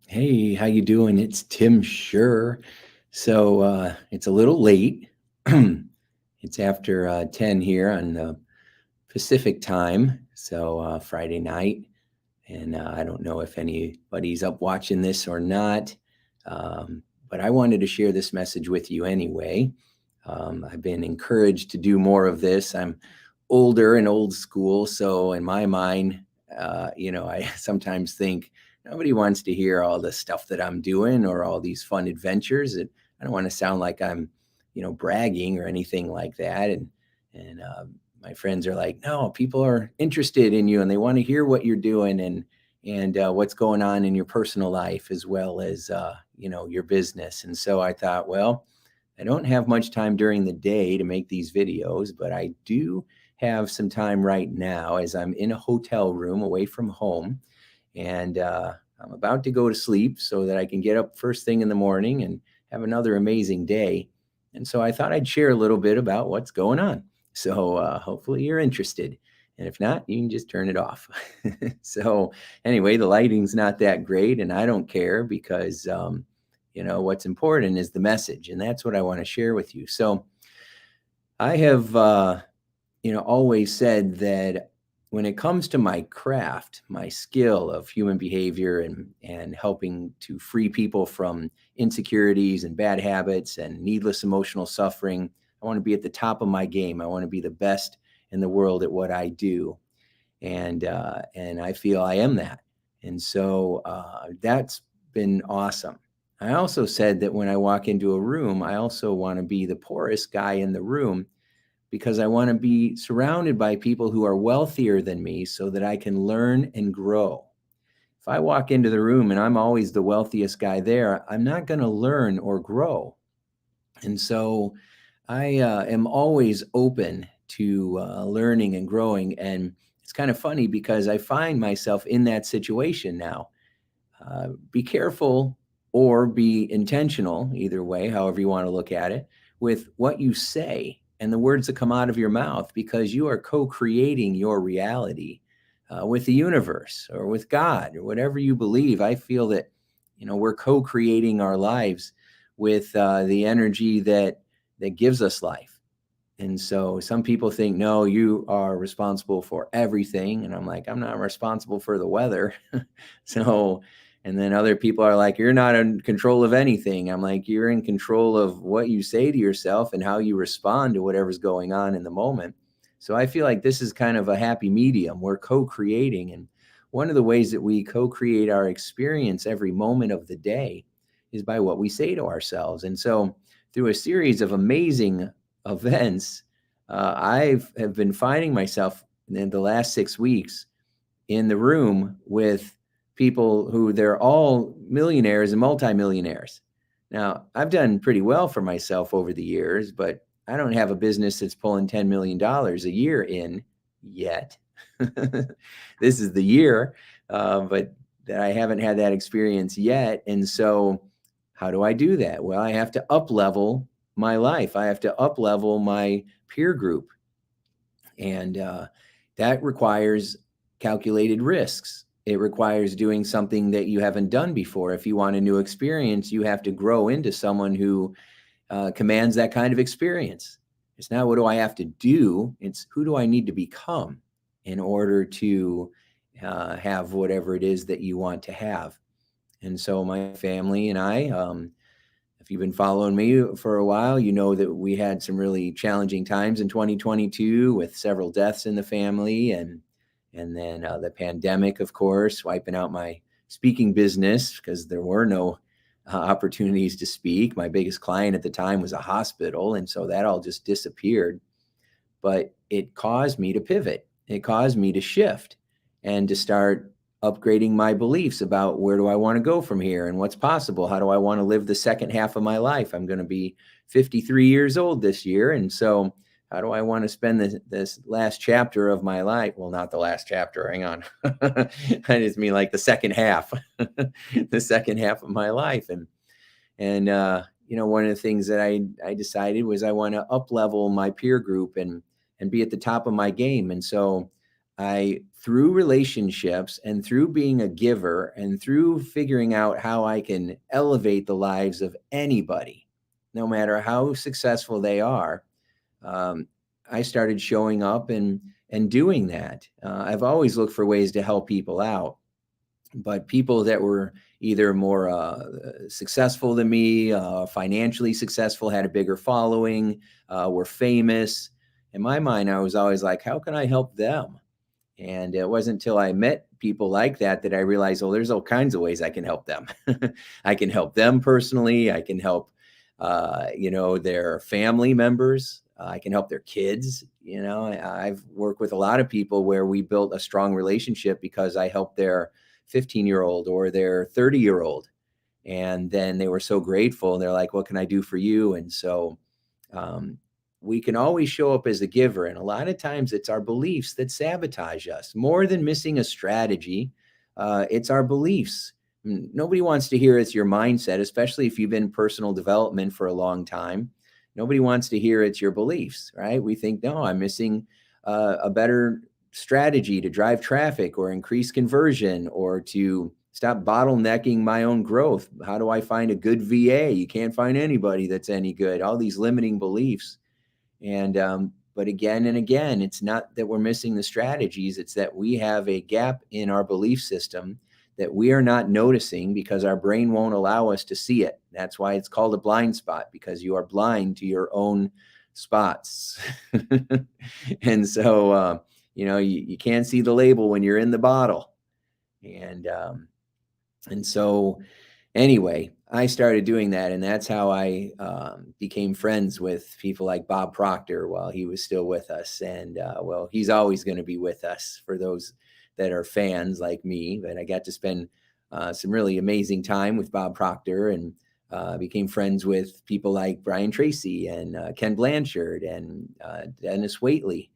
Hey, how you doing? It's Tim Sure. It's a little late. It's after 10 here on Pacific time, Friday night. And I don't know if anybody's up watching this or not, but I wanted to share this message with you anyway. I've been encouraged to do more of this. I'm older and old school, so in my mind, I sometimes think nobody wants to hear all the stuff that I'm doing or all these fun adventures. And I don't want to sound like I'm, bragging or anything like that. And my friends are like, no, people are interested in you and they want to hear what you're doing and what's going on in your personal life as well as your business. And so I thought, well, I don't have much time during the day to make these videos, but I do have some time right now as I'm in a hotel room away from home, and I'm about to go to sleep so that I can get up first thing in the morning and have another amazing day. And so I thought I'd share a little bit about what's going on. So hopefully you're interested. And if not, you can just turn it off. So anyway, the lighting's not that great, and I don't care because what's important is the message, and that's what I want to share with you. So I have always said that when it comes to my craft, my skill of human behavior and helping to free people from insecurities and bad habits and needless emotional suffering, I want to be at the top of my game. I want to be the best in the world at what I do, and I feel I am that. And so that's been awesome. I also said that when I walk into a room, I also want to be the poorest guy in the room because I want to be surrounded by people who are wealthier than me so that I can learn and grow. If I walk into the room and I'm always the wealthiest guy there, I'm not going to learn or grow. And so I am always open to learning and growing. And it's kind of funny because I find myself in that situation now. Be careful or be intentional, either way, however you want to look at it, with what you say and the words that come out of your mouth, because you are co creating your reality with the universe or with God or whatever you believe. I feel that, we're co creating our lives with the energy that gives us life. And so some people think, no, you are responsible for everything. And I'm like, I'm not responsible for the weather. So, and then other people are like, you're not in control of anything. I'm like, you're in control of what you say to yourself and how you respond to whatever's going on in the moment. So I feel like this is kind of a happy medium. We're co-creating. And one of the ways that we co-create our experience every moment of the day is by what we say to ourselves. And so through a series of amazing events, have been finding myself in the last 6 weeks in the room with people who they're all millionaires and multimillionaires. Now, I've done pretty well for myself over the years, but I don't have a business that's pulling $10 million a year in yet. This is the year, but that I haven't had that experience yet. And so how do I do that? Well, I have to up level my life. I have to up level my peer group. And that requires calculated risks. It requires doing something that you haven't done before. If you want a new experience, you have to grow into someone who commands that kind of experience. It's not what do I have to do, it's who do I need to become in order to have whatever it is that you want to have. And so my family and I, if you've been following me for a while, you know that we had some really challenging times in 2022 with several deaths in the family, and then the pandemic, of course, wiping out my speaking business because there were no opportunities to speak. My biggest client at the time was a hospital, and so that all just disappeared. But it caused me to pivot. It caused me to shift and to start upgrading my beliefs about where do I want to go from here and what's possible. How do I want to live the second half of my life? I'm going to be 53 years old this year. And so how do I want to spend this last chapter of my life? Well, not the last chapter. Hang on. I just mean like the second half, the second half of my life. And one of the things that I decided was I want to up level my peer group and be at the top of my game. And so through relationships and through being a giver and through figuring out how I can elevate the lives of anybody, no matter how successful they are, um, I started showing up and doing that. I've always looked for ways to help people out, but people that were either more successful than me, financially successful, had a bigger following, were famous. In my mind, I was always like, how can I help them? And it wasn't until I met people like that that I realized, oh, there's all kinds of ways I can help them. I can help them personally. I can help, their family members. I can help their kids. I've worked with a lot of people where we built a strong relationship because I helped their 15-year-old or their 30-year-old. And then they were so grateful. And they're like, what can I do for you? And so, um, we can always show up as a giver. And a lot of times it's our beliefs that sabotage us more than missing a strategy. It's our beliefs. Nobody wants to hear it's your mindset, especially if you've been in personal development for a long time. Nobody wants to hear it's your beliefs, right? We think, no, I'm missing a better strategy to drive traffic or increase conversion or to stop bottlenecking my own growth. How do I find a good VA? You can't find anybody that's any good. All these limiting beliefs. And but again and again, it's not that we're missing the strategies, it's that we have a gap in our belief system that we are not noticing because our brain won't allow us to see it. That's why it's called a blind spot, because you are blind to your own spots. And so you can't see the label when you're in the bottle. And so anyway, I started doing that, and that's how I became friends with people like Bob Proctor while he was still with us. And well, he's always going to be with us for those that are fans like me. But I got to spend some really amazing time with Bob Proctor, and became friends with people like Brian Tracy and Ken Blanchard and Dennis Waitley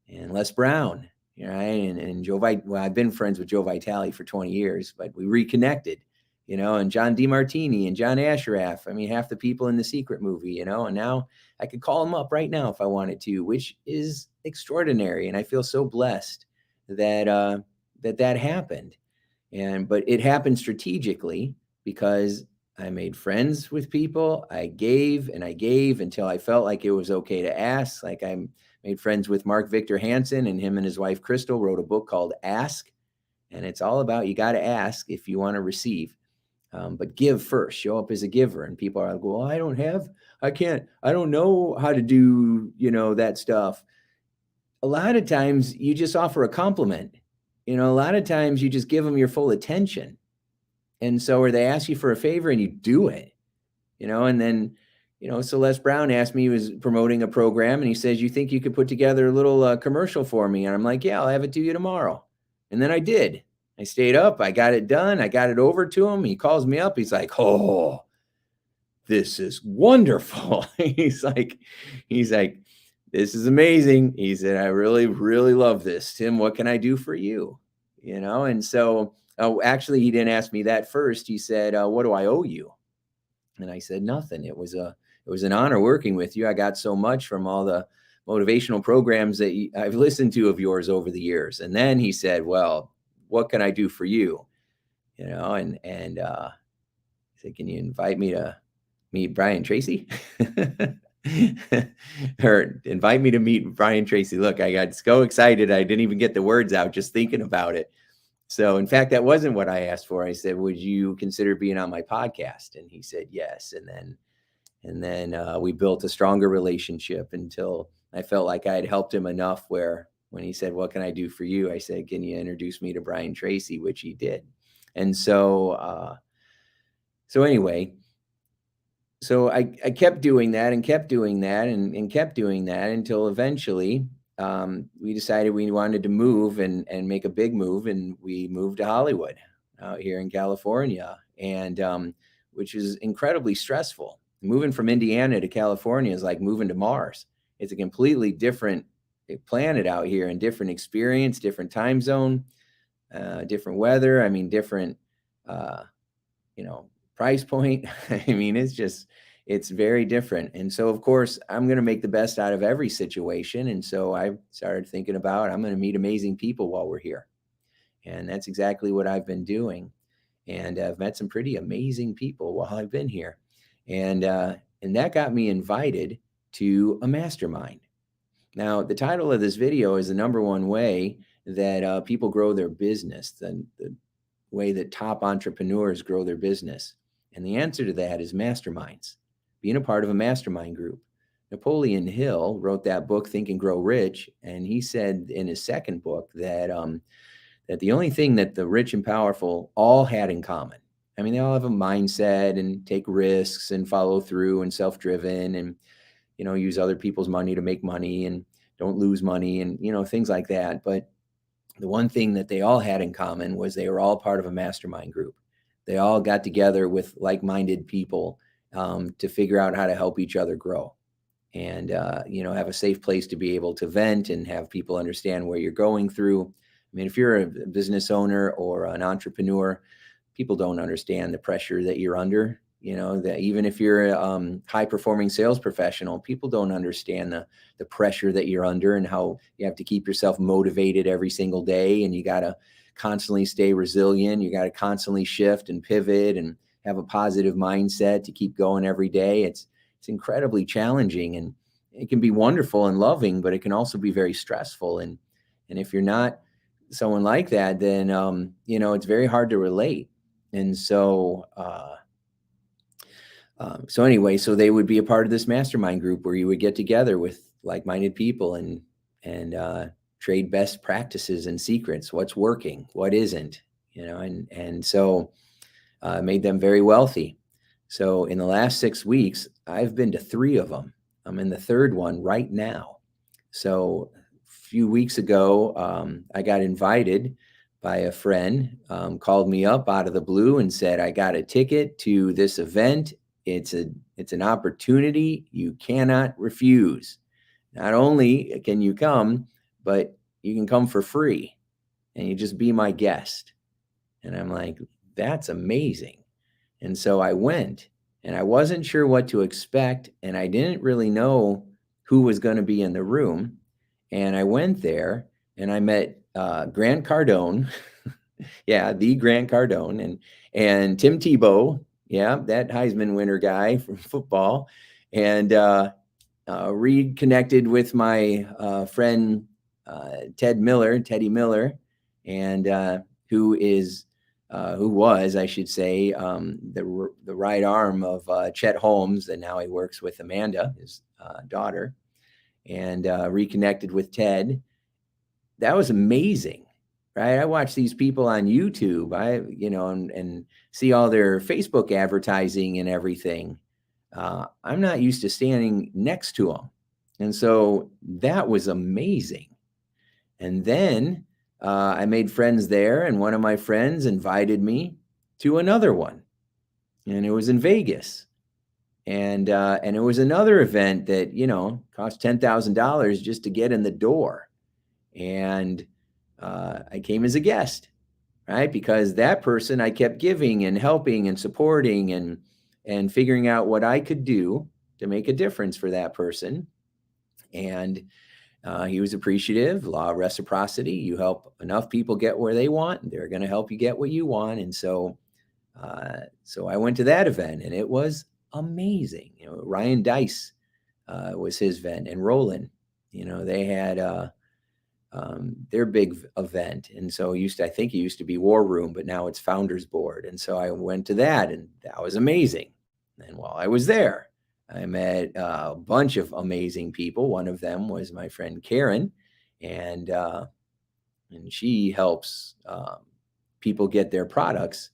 and Les Brown. Right. And well, I've been friends with Joe Vitale for 20 years, but we reconnected, and John DeMartini and John Ashraf. I mean, half the people in The Secret movie, and now I could call them up right now if I wanted to, which is extraordinary. And I feel so blessed that that happened. But it happened strategically because I made friends with people. I gave and I gave until I felt like it was okay to ask. Like I made friends with Mark Victor Hansen, and him and his wife Crystal wrote a book called Ask. And it's all about, you got to ask if you want to receive. But give first, show up as a giver. And people are like, well, I don't know how to do, that stuff. A lot of times you just offer a compliment. A lot of times you just give them your full attention. And so, or they ask you for a favor and you do it, and then, so Les Brown asked me, he was promoting a program, and he says, you think you could put together a little commercial for me? And I'm like, yeah, I'll have it to you tomorrow. And then I did. I stayed up. I got it done. I got it over to him. He calls me up. He's like, oh, this is wonderful. He's like, this is amazing. He said, I really, really love this. Tim, what can I do for you? And so actually, he didn't ask me that first. He said, what do I owe you? And I said, nothing. It was an honor working with you. I got so much from all the motivational programs that I've listened to of yours over the years. And then he said, well, what can I do for you? And he said, can you invite me to meet Brian Tracy? Or invite me to meet Brian Tracy. Look, I got so excited. I didn't even get the words out just thinking about it. So in fact, that wasn't what I asked for. I said, would you consider being on my podcast? And he said, yes. And then we built a stronger relationship until I felt like I had helped him enough where when he said, what can I do for you? I said, can you introduce me to Brian Tracy? Which he did. And so anyway, so I kept doing that and kept doing that and kept doing that until eventually we decided we wanted to move and make a big move. And we moved to Hollywood out here in California, and which is incredibly stressful. Moving from Indiana to California is like moving to Mars. It's a completely different planet out here, and different experience, different time zone, different weather. I mean, different, price point. I mean, it's it's very different. And so, of course, I'm going to make the best out of every situation. And so I started thinking about, I'm going to meet amazing people while we're here. And that's exactly what I've been doing. And I've met some pretty amazing people while I've been here. And that got me invited to a mastermind. Now, the title of this video is the number one way that people grow their business, the way that top entrepreneurs grow their business. And the answer to that is masterminds, being a part of a mastermind group. Napoleon Hill wrote that book, Think and Grow Rich. And he said in his second book that the only thing that the rich and powerful all had in common, I mean, they all have a mindset and take risks and follow through and self-driven and, use other people's money to make money and don't lose money and, things like that. But the one thing that they all had in common was they were all part of a mastermind group. They all got together with like-minded people to figure out how to help each other grow and, have a safe place to be able to vent and have people understand where you're going through. I mean, if you're a business owner or an entrepreneur, people don't understand the pressure that you're under. That even if you're a high-performing sales professional, people don't understand the pressure that you're under and how you have to keep yourself motivated every single day, and you got to constantly stay resilient. You got to constantly shift and pivot and have a positive mindset to keep going every day. It's incredibly challenging, and it can be wonderful and loving, but it can also be very stressful. And if you're not someone like that, then it's very hard to relate. And so anyway, so they would be a part of this mastermind group where you would get together with like-minded people and trade best practices and secrets, what's working, what isn't, and so made them very wealthy. So in the last 6 weeks, I've been to 3 of them. I'm in the 3rd one right now. So a few weeks ago, I got invited by a friend, called me up out of the blue and said, I got a ticket to this event. It's an opportunity you cannot refuse. Not only can you come, but you can come for free and you just be my guest. And I'm like, that's amazing. And so I went, and I wasn't sure what to expect, and I didn't really know who was going to be in the room. And I went there and I met Grant Cardone. Yeah, the Grant Cardone and Tim Tebow. Yeah, that Heisman winner guy from football. And reconnected with my friend Teddy Miller, and who was, I should say, the right arm of Chet Holmes, and now he works with Amanda, his daughter, and reconnected with Ted. That was amazing, right? I watch these people on YouTube, and see all their Facebook advertising and everything. I'm not used to standing next to them. And so that was amazing. And then I made friends there, and one of my friends invited me to another one, and it was in Vegas. And it was another event that, cost $10,000 just to get in the door. And I came as a guest, right? Because that person I kept giving and helping and supporting and figuring out what I could do to make a difference for that person. And he was appreciative. Law of reciprocity. You help enough people get where they want, they're going to help you get what you want. And so I went to that event, and it was amazing. Ryan Dice was his event, and Roland. They had their big event, and so I think it used to be War Room, but now it's Founders Board. And so I went to that, and that was amazing. And while I was there, I met a bunch of amazing people. One of them was my friend Karen, and she helps people get their products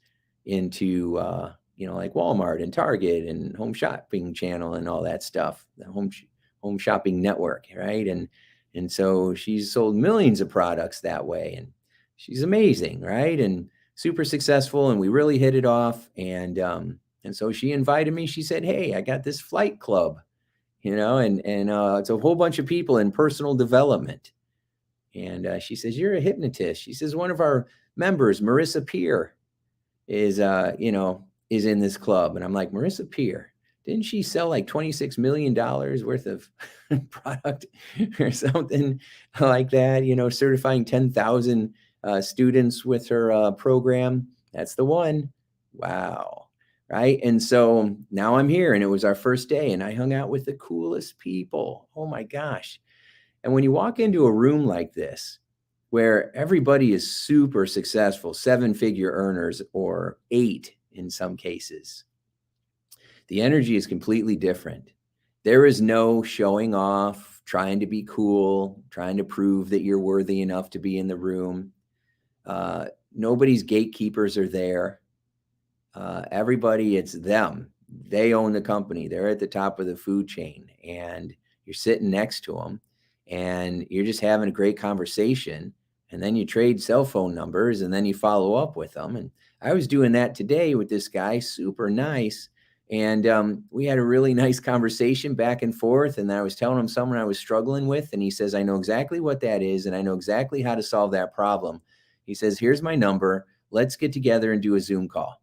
into like Walmart and Target and Home Shopping Channel and all that stuff, the home shopping network, right? And so she's sold millions of products that way, and she's amazing, right? And super successful, and we really hit it off. And so she invited me. She said, "Hey, I got this flight club, and it's a whole bunch of people in personal development." And she says, "You're a hypnotist." She says, "One of our members, Marissa Peer, is in this club." And I'm like, "Marissa Peer? didn't she sell like $26 million worth of product or something like that? Certifying 10,000 students with her program. That's the one. Wow. Right. And so now I'm here, and it was our first day, and I hung out with the coolest people. Oh my gosh. And when you walk into a room like this, where everybody is super successful, seven-figure earners, or eight in some cases, the energy is completely different. There is no showing off, trying to be cool, trying to prove that you're worthy enough to be in the room. Nobody's gatekeepers are there. Everybody, it's them. They own the company. They're at the top of the food chain, and you're sitting next to them, and you're just having a great conversation. And then you trade cell phone numbers, and then you follow up with them. And I was doing that today with this guy, super nice. And we had a really nice conversation back and forth. And I was telling him someone I was struggling with. And he says, I know exactly what that is, and I know exactly how to solve that problem. He says, here's my number. Let's get together and do a Zoom call.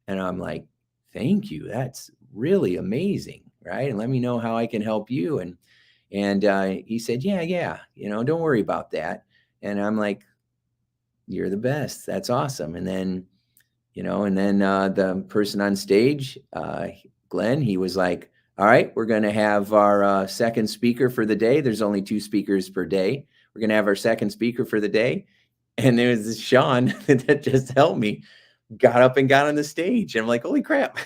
And I'm like, thank you. That's really amazing. Right. And let me know how I can help you. And he said, yeah, don't worry about that. And I'm like, you're the best. That's awesome. And then the person on stage, Glenn, he was like, all right, we're going to have our second speaker for the day. There's only 2 speakers per day. We're going to have our second speaker for the day. And there was this Sean that just helped me, got up and got on the stage. And I'm like, holy crap,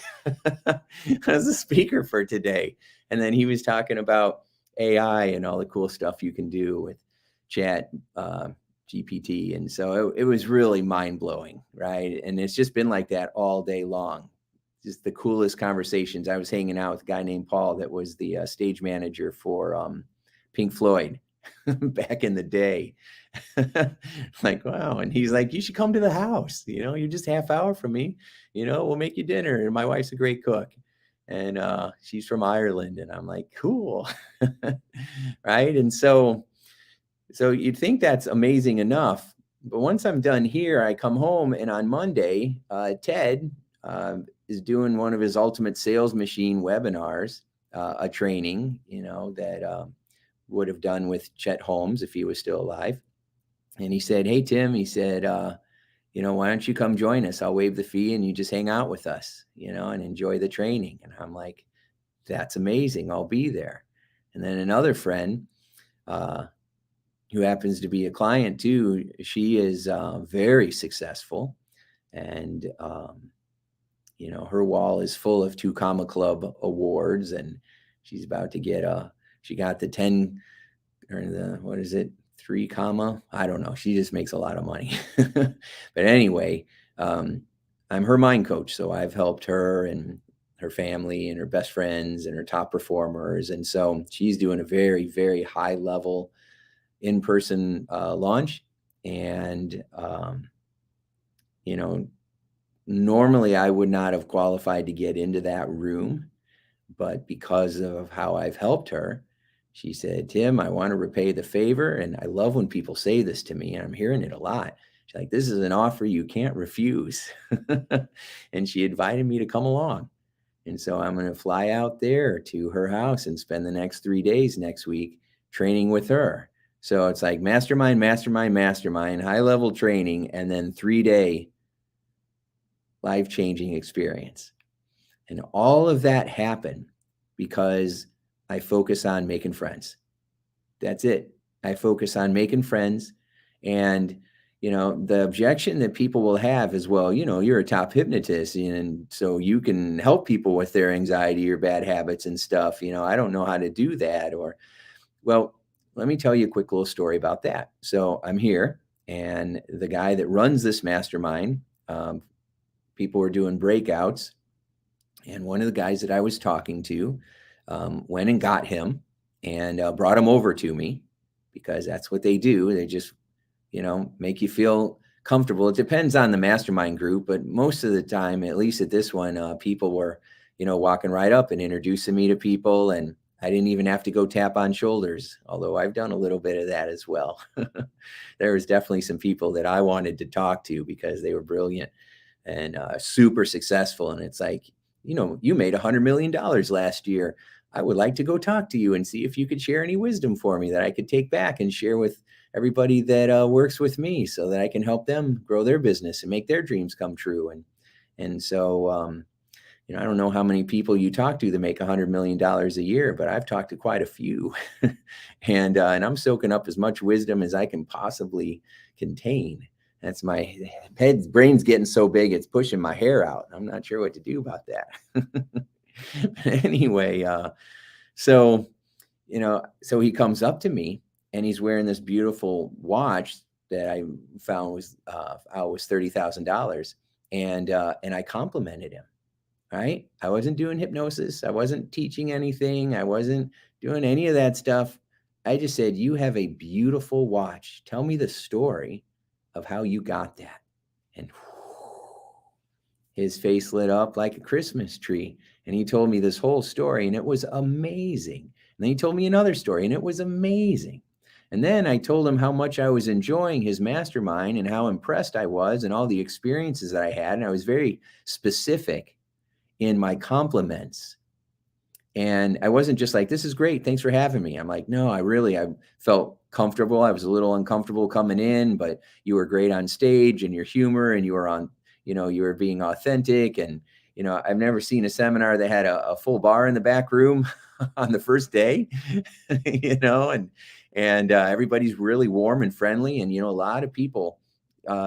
I was the speaker for today. And then he was talking about AI and all the cool stuff you can do with chat GPT. And so it was really mind blowing. Right. And it's just been like that all day long. Just the coolest conversations. I was hanging out with a guy named Paul that was the stage manager for Pink Floyd back in the day. Like, wow. And he's like, you should come to the house. You're just half hour from me. We'll make you dinner. And my wife's a great cook. And she's from Ireland. And I'm like, cool. Right. And so you'd think that's amazing enough. But once I'm done here, I come home, and on Monday, Ted is doing one of his Ultimate Sales Machine webinars, a training, that would have done with Chet Holmes if he was still alive. And he said, hey, Tim, he said, why don't you come join us? I'll waive the fee and you just hang out with us, and enjoy the training. And I'm like, that's amazing. I'll be there. And then another friend, who happens to be a client too, she is very successful. And, her wall is full of 2 Comma Club awards, and she's about to get she got the 10 or the, what is it? 3 comma. I don't know. She just makes a lot of money. But anyway, I'm her mind coach. So I've helped her and her family and her best friends and her top performers. And so she's doing a very, very high level in-person launch. And, normally I would not have qualified to get into that room, but because of how I've helped her, she said, Tim, I want to repay the favor. And I love when people say this to me, and I'm hearing it a lot. She's like, this is an offer you can't refuse. And she invited me to come along. And so I'm going to fly out there to her house and spend the next 3 days next week training with her. So it's like mastermind, high level training, and then 3-day life-changing experience. And all of that happened because I focus on making friends. That's it. I focus on making friends. And, the objection that people will have is, well, you're a top hypnotist, and so you can help people with their anxiety or bad habits and stuff. I don't know how to do that. Or, well, let me tell you a quick little story about that. So I'm here, and the guy that runs this mastermind, people were doing breakouts. And one of the guys that I was talking to went and got him and brought him over to me, because that's what they do. They just, make you feel comfortable. It depends on the mastermind group, but most of the time, at least at this one, people were, walking right up and introducing me to people. And I didn't even have to go tap on shoulders, although I've done a little bit of that as well. There was definitely some people that I wanted to talk to because they were brilliant and super successful. And it's like, you made $100 million last year. I would like to go talk to you and see if you could share any wisdom for me that I could take back and share with everybody that works with me so that I can help them grow their business and make their dreams come true. And so, I don't know how many people you talk to that make $100 million a year, but I've talked to quite a few. And I'm soaking up as much wisdom as I can possibly contain. That's my brain's getting so big, it's pushing my hair out. I'm not sure what to do about that. Anyway, so, so he comes up to me and he's wearing this beautiful watch that I found was $30,000. And I complimented him. Right? I wasn't doing hypnosis. I wasn't teaching anything. I wasn't doing any of that stuff. I just said, you have a beautiful watch. Tell me the story of how you got that. And his face lit up like a Christmas tree. And he told me this whole story and it was amazing. And then he told me another story and it was amazing. And then I told him how much I was enjoying his mastermind and how impressed I was and all the experiences that I had. And I was very specific in my compliments. And I wasn't just like, this is great, thanks for having me. I'm like, no, I felt comfortable. I was a little uncomfortable coming in, but you were great on stage and your humor and you were being authentic. And, I've never seen a seminar that had a full bar in the back room on the first day, and everybody's really warm and friendly. And, a lot of people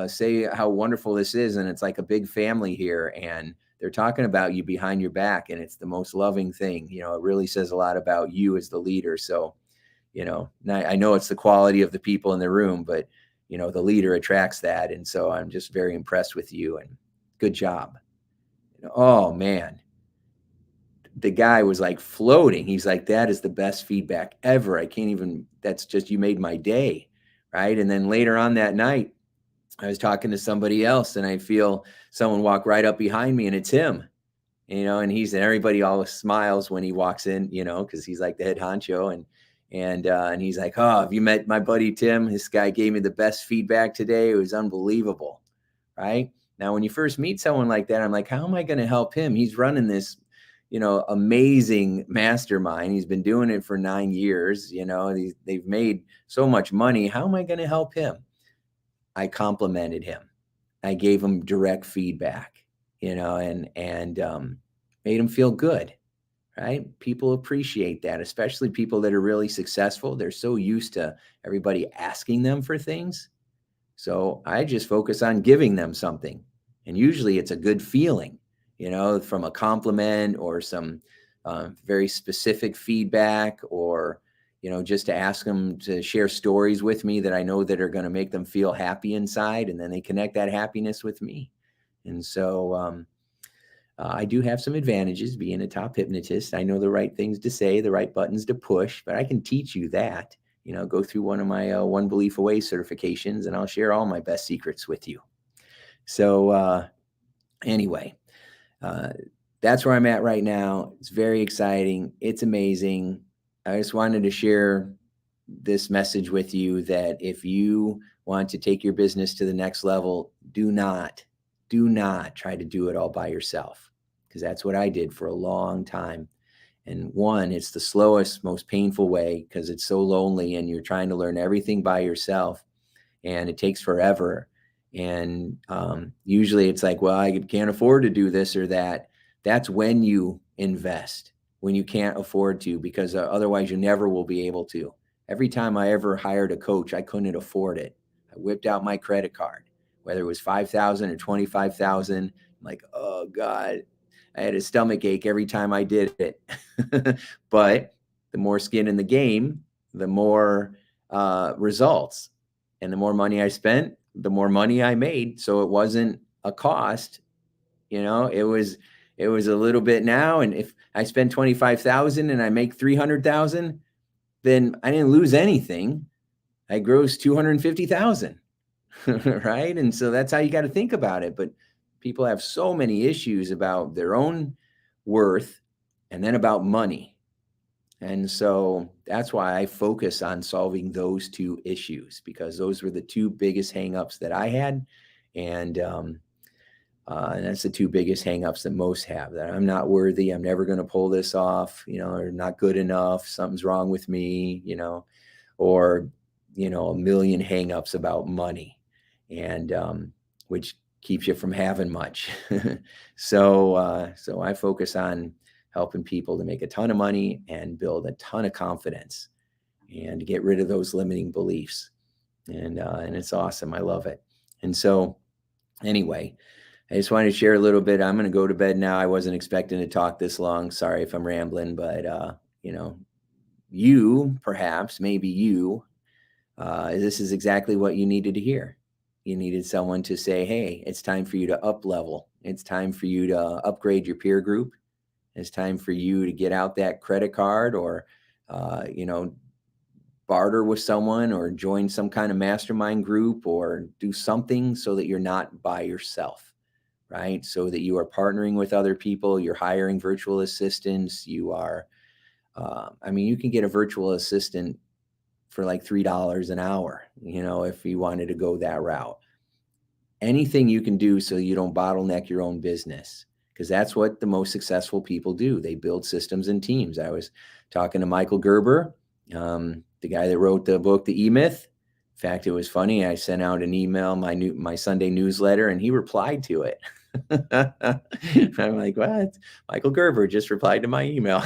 say how wonderful this is. And it's like a big family here. And they're talking about you behind your back, and it's the most loving thing. It really says a lot about you as the leader. So, I know it's the quality of the people in the room, but, the leader attracts that. And so I'm just very impressed with you and good job. Oh man, the guy was like floating. He's like, that is the best feedback ever. That's just, you made my day. Right. And then later on that night, I was talking to somebody else and I feel someone walk right up behind me and it's him, and everybody always smiles when he walks in, cause he's like the head honcho and he's like, oh, have you met my buddy, Tim? This guy gave me the best feedback today. It was unbelievable. Right now, when you first meet someone like that, I'm like, how am I going to help him? He's running this, amazing mastermind. He's been doing it for 9 years. They've made so much money. How am I going to help him? I complimented him. I gave him direct feedback, and made him feel good, right? People appreciate that, especially people that are really successful. They're so used to everybody asking them for things. So I just focus on giving them something. And usually it's a good feeling, from a compliment or some very specific feedback or, just to ask them to share stories with me that I know that are going to make them feel happy inside. And then they connect that happiness with me. And so I do have some advantages being a top hypnotist. I know the right things to say, the right buttons to push, but I can teach you that, go through one of my One Belief Away certifications and I'll share all my best secrets with you. So anyway, that's where I'm at right now. It's very exciting. It's amazing. I just wanted to share this message with you that if you want to take your business to the next level, do not try to do it all by yourself, because that's what I did for a long time. And one, it's the slowest, most painful way because it's so lonely and you're trying to learn everything by yourself and it takes forever. And usually it's like, well, I can't afford to do this or that. That's when you invest, when you can't afford to, because otherwise you never will be able to. Every time I ever hired a coach, I couldn't afford it. I whipped out my credit card, whether it was $5,000 or $25,000. I'm like, oh God, I had a stomach ache every time I did it. But the more skin in the game, the more results. And the more money I spent, the more money I made. So it wasn't a cost, it was a little bit now. And if I spend 25,000 and I make 300,000, then I didn't lose anything. I grossed 250,000. Right. And so that's how you got to think about it. But people have so many issues about their own worth and then about money. And so that's why I focus on solving those two issues, because those were the two biggest hangups that I had. And And that's the two biggest hangups that most have, that I'm not worthy. I'm never going to pull this off, or not good enough. Something's wrong with me, or, a million hangups about money, and which keeps you from having much. So I focus on helping people to make a ton of money and build a ton of confidence and get rid of those limiting beliefs. And it's awesome. I love it. And so anyway, I just wanted to share a little bit. I'm going to go to bed now. I wasn't expecting to talk this long. Sorry if I'm rambling, but maybe you, this is exactly what you needed to hear. You needed someone to say, hey, it's time for you to up level. It's time for you to upgrade your peer group. It's time for you to get out that credit card, or, barter with someone, or join some kind of mastermind group, or do something so that you're not by yourself, right? So that you are partnering with other people, you're hiring virtual assistants, you are, you can get a virtual assistant for like $3 an hour, if you wanted to go that route. Anything you can do so you don't bottleneck your own business, because that's what the most successful people do. They build systems and teams. I was talking to Michael Gerber, the guy that wrote the book, The E-Myth. In fact, it was funny. I sent out an email, my Sunday newsletter, and he replied to it. I'm like, what? Michael Gerber just replied to my email.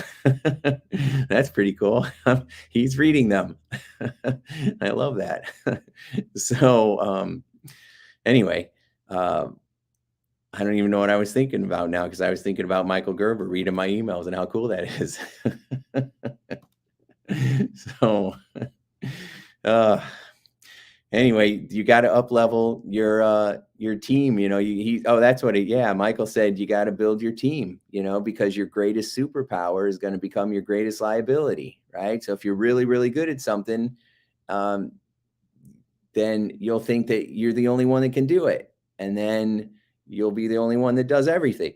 That's pretty cool. He's reading them. I love that. So anyway, I don't even know what I was thinking about now, because I was thinking about Michael Gerber reading my emails and how cool that is. So anyway, you got to up level your team. That's what Michael said, you got to build your team, because your greatest superpower is going to become your greatest liability, right? So if you're really, really good at something, then you'll think that you're the only one that can do it. And then you'll be the only one that does everything.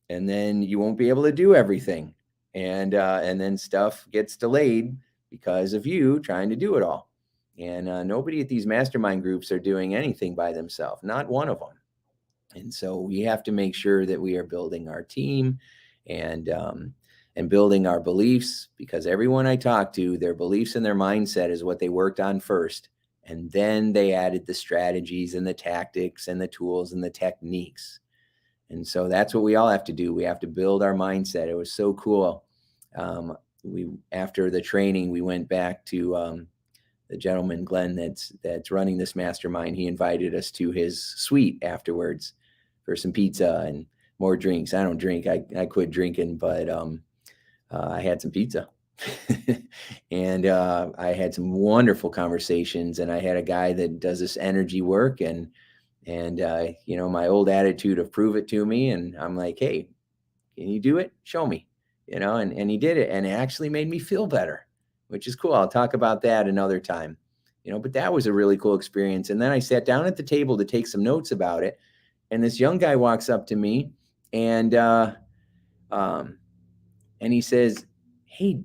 And then you won't be able to do everything. And then stuff gets delayed because of you trying to do it all. And nobody at these mastermind groups are doing anything by themselves, not one of them. And so we have to make sure that we are building our team and building our beliefs, because everyone I talk to, their beliefs and their mindset is what they worked on first. And then they added the strategies and the tactics and the tools and the techniques. And so that's what we all have to do. We have to build our mindset. It was so cool. After the training, we went back to the gentleman, Glenn, that's running this mastermind. He invited us to his suite afterwards for some pizza and more drinks. I don't drink. I quit drinking, but I had some pizza. And I had some wonderful conversations, and I had a guy that does this energy work, and my old attitude of prove it to me. And I'm like, hey, can you do it? Show me, and he did it, and it actually made me feel better, which is cool. I'll talk about that another time, but that was a really cool experience. And then I sat down at the table to take some notes about it. And this young guy walks up to me, and he says, hey,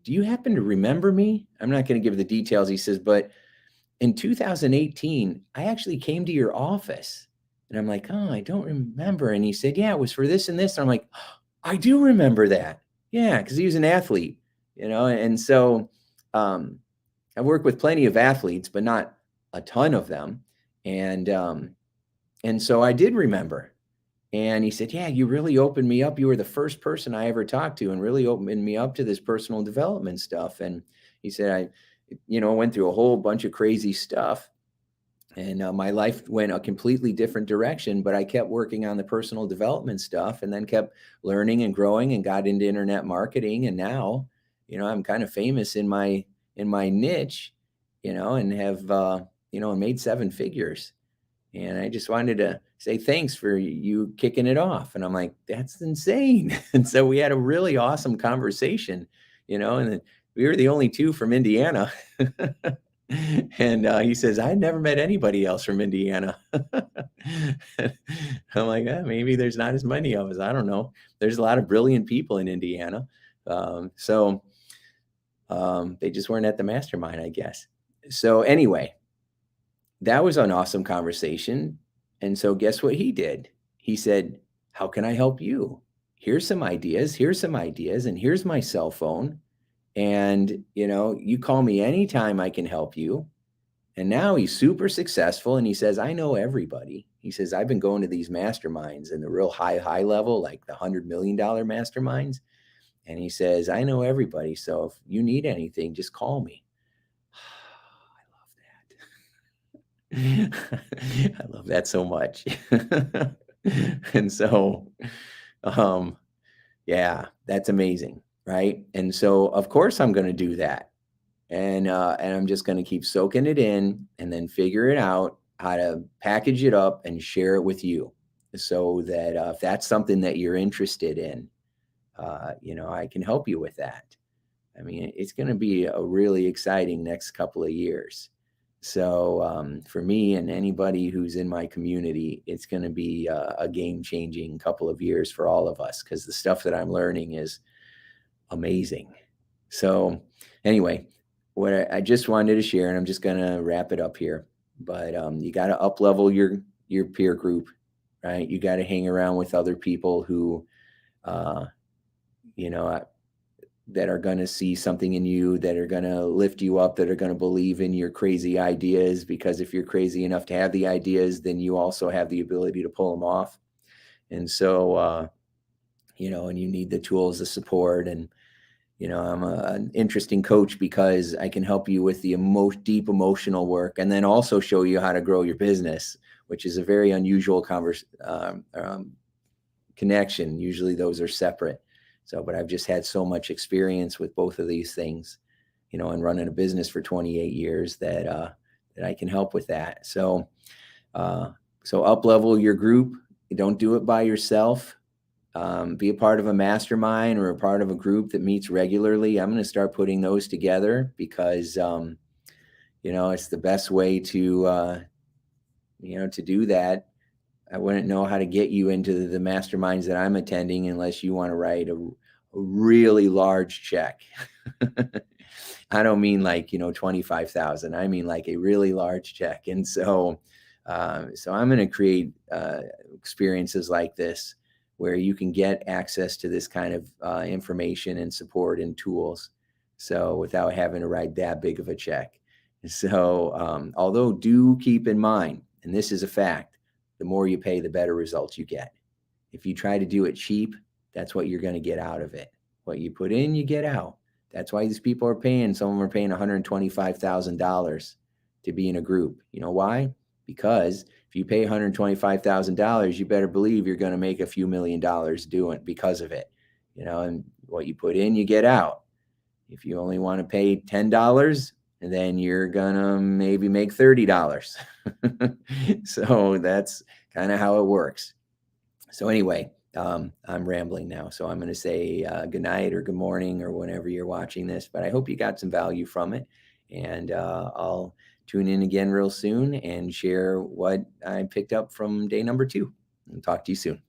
do you happen to remember me? I'm not going to give the details. He says, but in 2018, I actually came to your office. And I'm like, oh, I don't remember. And he said, yeah, it was for this and this. And I'm like, I do remember that. Yeah, because he was an athlete, And so I work with plenty of athletes, but not a ton of them. And so I did remember. And he said, yeah, you really opened me up. You were the first person I ever talked to and really opened me up to this personal development stuff. And he said, I went through a whole bunch of crazy stuff. And my life went a completely different direction, but I kept working on the personal development stuff, and then kept learning and growing, and got into internet marketing. And now, I'm kind of famous in my niche, and have, made 7 figures. And I just wanted to say thanks for you kicking it off. And I'm like, that's insane. And so we had a really awesome conversation, and we were the only 2 from Indiana. And he says, I never met anybody else from Indiana. I'm like, maybe there's not as many of us. I don't know. There's a lot of brilliant people in Indiana. So they just weren't at the mastermind, I guess. So anyway, that was an awesome conversation. And so guess what he did? he said, how can I help you? Here's some ideas. Here's some ideas. And here's my cell phone. And, you call me anytime I can help you. And now he's super successful. And he says, I know everybody. He says, I've been going to these masterminds and the real high level, like the $100 million masterminds. And he says, I know everybody. So if you need anything, just call me. I love that so much. And so, um, yeah, that's amazing, right? And so, of course, I'm going to do that, and I'm just going to keep soaking it in, and then figure it out how to package it up and share it with you, so that if that's something that you're interested in, I can help you with that. I mean, it's going to be a really exciting next couple of years. So for me and anybody who's in my community, it's going to be a game-changing couple of years for all of us, because the stuff that I'm learning is amazing. So anyway, what I just wanted to share, and I'm just going to wrap it up here, but you got to up-level your peer group, right? You got to hang around with other people who, uh, you know, that are going to see something in you, that are going to lift you up, that are going to believe in your crazy ideas, because if you're crazy enough to have the ideas, then you also have the ability to pull them off. And so, and you need the tools, the support. And, I'm an interesting coach because I can help you with the deep emotional work, and then also show you how to grow your business, which is a very unusual connection. Usually those are separate. So, but I've just had so much experience with both of these things, and running a business for 28 years that I can help with that. So, up level your group. Don't do it by yourself. Be a part of a mastermind or a part of a group that meets regularly. I'm going to start putting those together because, it's the best way to do that. I wouldn't know how to get you into the masterminds that I'm attending unless you want to write a really large check. I don't mean like, 25,000. I mean like a really large check. And so, I'm going to create experiences like this where you can get access to this kind of information and support and tools. So without having to write that big of a check. So, although do keep in mind, and this is a fact, the more you pay, the better results you get. If you try to do it cheap, that's what you're going to get out of it. What you put in, you get out. That's why these people are paying, some of them are paying $125,000 to be in a group. You know why? Because if you pay $125,000, you better believe you're going to make a few $1,000,000 doing it because of it. And what you put in, you get out. If you only want to pay $10, then you're going to maybe make $30. So that's kind of how it works. So anyway, I'm rambling now. So I'm going to say good night or good morning or whenever you're watching this. But I hope you got some value from it. And I'll tune in again real soon and share what I picked up from day number 2. And talk to you soon.